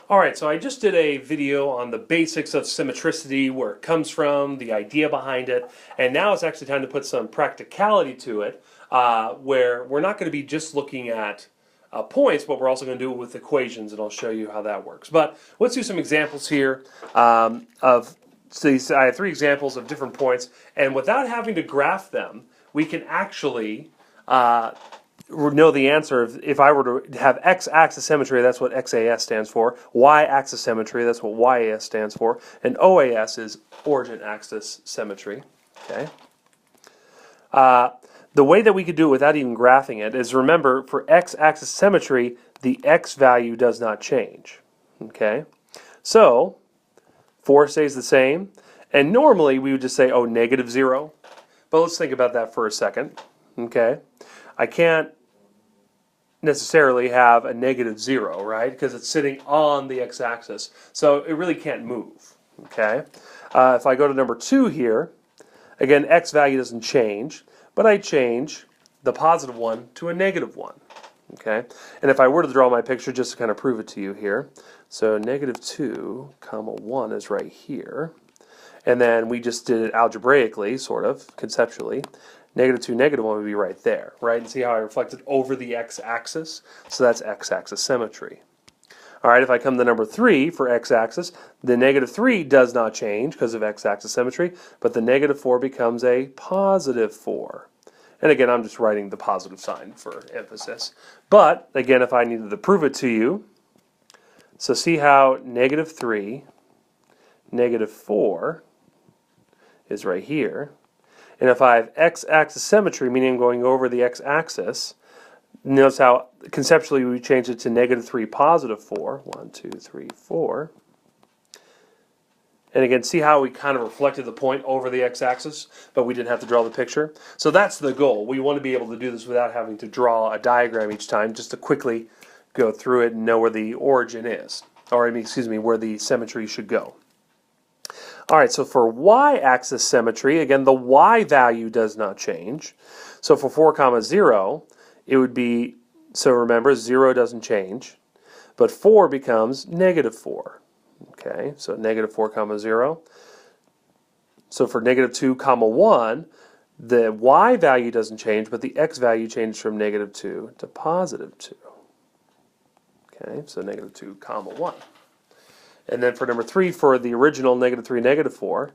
Alright, so I just did a video on the basics of symmetricity, where it comes from, the idea behind it, and now it's actually time to put some practicality to it, where we're not going to be just looking at points, but we're also going to do it with equations, and I'll show you how that works. But let's do some examples here I have three examples of different points, and without having to graph them, we can actually know the answer. If I were to have x-axis symmetry, that's what XAS stands for. Y-axis symmetry, that's what YAS stands for. And OAS is origin axis symmetry. Okay. The way that we could do it without even graphing it is, remember, for x-axis symmetry, the x value does not change. Okay. So 4 stays the same, and normally we would just say, oh, -0. But let's think about that for a second. Okay. I can't necessarily have a -0, right? Because it's sitting on the x-axis. So it really can't move. Okay. If I go to number 2 here, again, x value doesn't change, but I change the positive 1 to a -1. Okay. And if I were to draw my picture just to kind of prove it to you here, so -2, 1 is right here. And then we just did it algebraically, sort of, conceptually. -2, -1 would be right there, right? And see how I reflected over the x-axis? So that's x-axis symmetry. All right, if I come to number 3 for x-axis, the -3 does not change because of x-axis symmetry, but the -4 becomes a +4. And again, I'm just writing the positive sign for emphasis. But, again, if I needed to prove it to you, so see how -3, -4 is right here. And if I have x-axis symmetry, meaning I'm going over the x-axis, notice how conceptually we change it to -3, +4. 1, 2, 3, 4. And again, see how we kind of reflected the point over the x-axis, but we didn't have to draw the picture? So that's the goal. We want to be able to do this without having to draw a diagram each time, just to quickly go through it and know where the origin is. Or, excuse me, where the symmetry should go. Alright, so for y-axis symmetry, again, the y value does not change. So for 4, 0, it would be, so remember, 0 doesn't change, but 4 becomes -4. Okay, so -4, 0. So for -2, 1, the y value doesn't change, but the x value changes from -2 to +2. Okay, so -2, 1. And then for number 3, for the original -3, -4,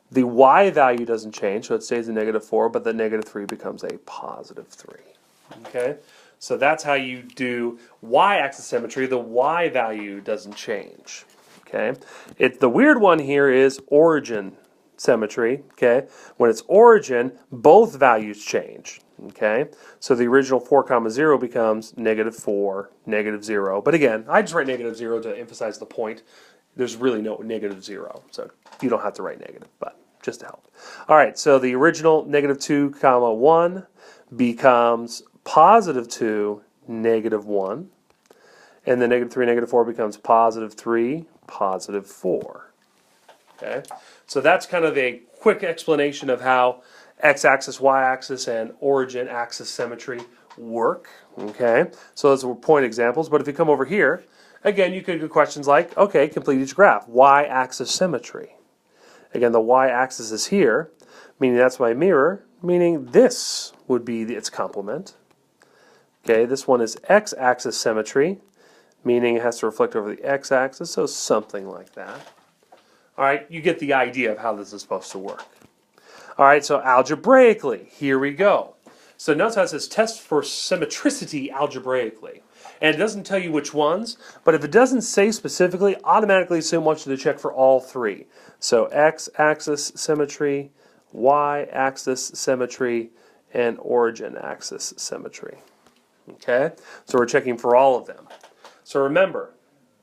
the y value doesn't change, so it stays a -4, but the -3 becomes a +3. Okay, so that's how you do y-axis symmetry. The y value doesn't change. Okay, the weird one here is origin symmetry. Okay, when it's origin, both values change. Okay, so the original 4, 0 becomes -4, -0. But again, I just write -0 to emphasize the point. There's really no -0, so you don't have to write negative, but just to help. All right, so the original -2, 1 becomes +2, -1, and the -3, -4 becomes +3, +4. Okay, so that's kind of a quick explanation of how x-axis, y-axis, and origin axis symmetry work. Okay, so those were point examples, but if you come over here, again, you could do questions like, okay, complete each graph. Y-axis symmetry. Again, the y-axis is here, meaning that's my mirror, meaning this would be its complement. Okay, this one is x-axis symmetry, meaning it has to reflect over the x-axis, so something like that. All right, you get the idea of how this is supposed to work. All right, so algebraically, here we go. So notice how it says test for symmetricity algebraically. And it doesn't tell you which ones, but if it doesn't say specifically, automatically assume wants you to check for all three. So x-axis symmetry, y-axis symmetry, and origin axis symmetry. Okay, so we're checking for all of them. So remember,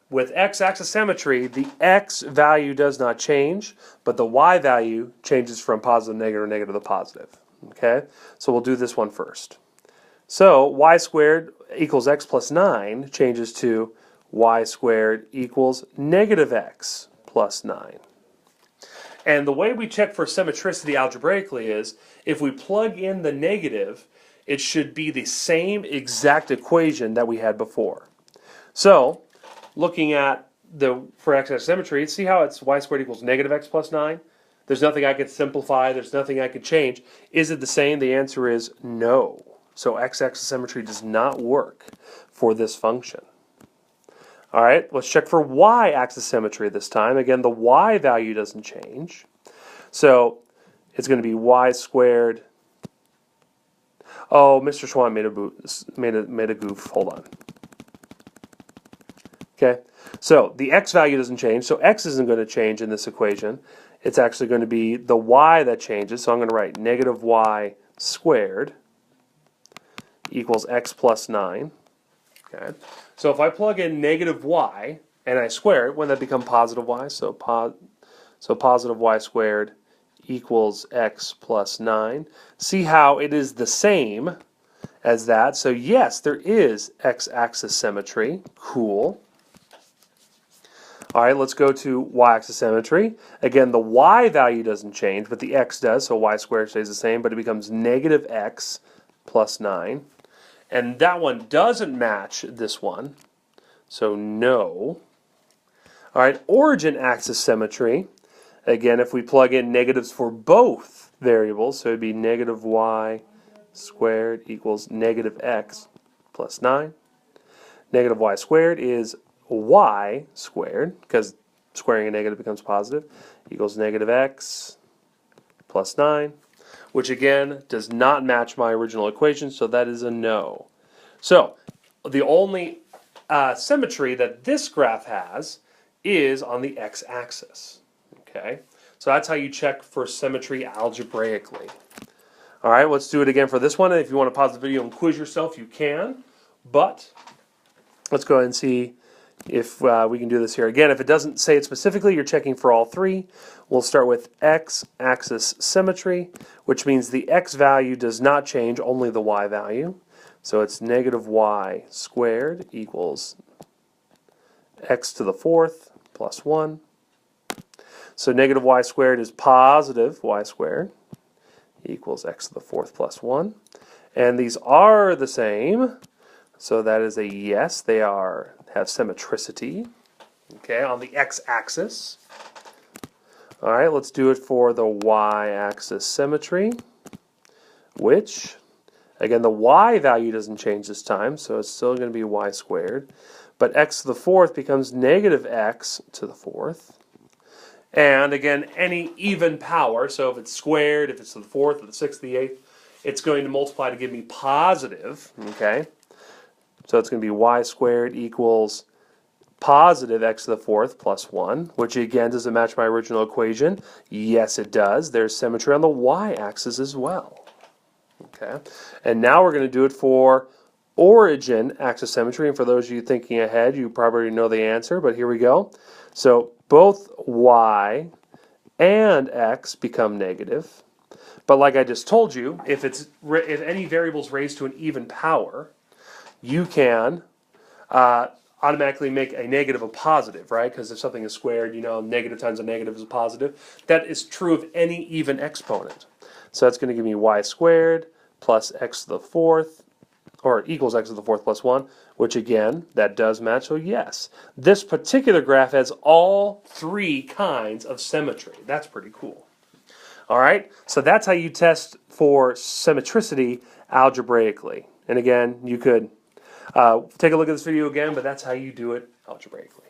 with x-axis symmetry, the x value does not change, but the y value changes from positive to negative or negative to positive. Okay, so we'll do this one first. So y squared equals x plus 9 changes to y squared equals -x plus 9. And the way we check for symmetricity algebraically is, if we plug in the negative, it should be the same exact equation that we had before. So, looking at for x-axis symmetry, see how it's y squared equals negative x plus 9? There's nothing I could simplify. There's nothing I could change. Is it the same? The answer is no. So x-axis symmetry does not work for this function. All right, let's check for y-axis symmetry this time. Again, the y value doesn't change. So it's going to be y squared. Oh, Mr. Schwann made a goof. Hold on. Okay, so the x value doesn't change, so x isn't going to change in this equation. It's actually going to be the y that changes, so I'm going to write negative y squared equals x plus 9. Okay, so if I plug in negative y and I square it, wouldn't that become positive y? So positive y squared equals x plus 9. See how it is the same as that. So yes, there is x-axis symmetry. Cool. All right, let's go to y-axis symmetry. Again, the y value doesn't change, but the x does, so y squared stays the same, but it becomes negative x plus 9. And that one doesn't match this one, so no. All right, origin axis symmetry. Again, if we plug in negatives for both variables, so it'd be negative y squared equals negative x plus 9. Negative y squared is y squared, because squaring a negative becomes positive, equals negative x plus 9, which again does not match my original equation, so that is a no. So the only symmetry that this graph has is on the x-axis. Okay, so that's how you check for symmetry algebraically. All right, let's do it again for this one. And if you want to pause the video and quiz yourself, you can. But let's go ahead and see if we can do this here. Again, if it doesn't say it specifically, you're checking for all three. We'll start with x-axis symmetry, which means the x value does not change, only the y value. So it's negative y squared equals x to the fourth plus 1. So negative y squared is positive y squared equals x to the fourth plus 1. And these are the same, so that is a yes. They have symmetricity, okay, on the x-axis. All right, let's do it for the y-axis symmetry, which, again, the y value doesn't change this time, so it's still going to be y squared. But x to the fourth becomes negative x to the fourth. And again, any even power, so if it's squared, if it's to the fourth, or the sixth, the eighth, it's going to multiply to give me positive, okay? So it's going to be y squared equals positive x to the fourth plus 1, which again, does it match my original equation? Yes, it does. There's symmetry on the y-axis as well. Okay, and now we're going to do it for origin axis symmetry. And for those of you thinking ahead, you probably already know the answer, but here we go. So both y and x become negative. But like I just told you, if any variable is raised to an even power, you can automatically make a negative a positive, right? Because if something is squared, you know, negative times a negative is a positive. That is true of any even exponent. So that's going to give me y squared plus x to the fourth, or equals x to the fourth plus 1, which again, that does match, so yes. This particular graph has all three kinds of symmetry. That's pretty cool. All right, so that's how you test for symmetricity algebraically. And again, you could take a look at this video again, but that's how you do it algebraically.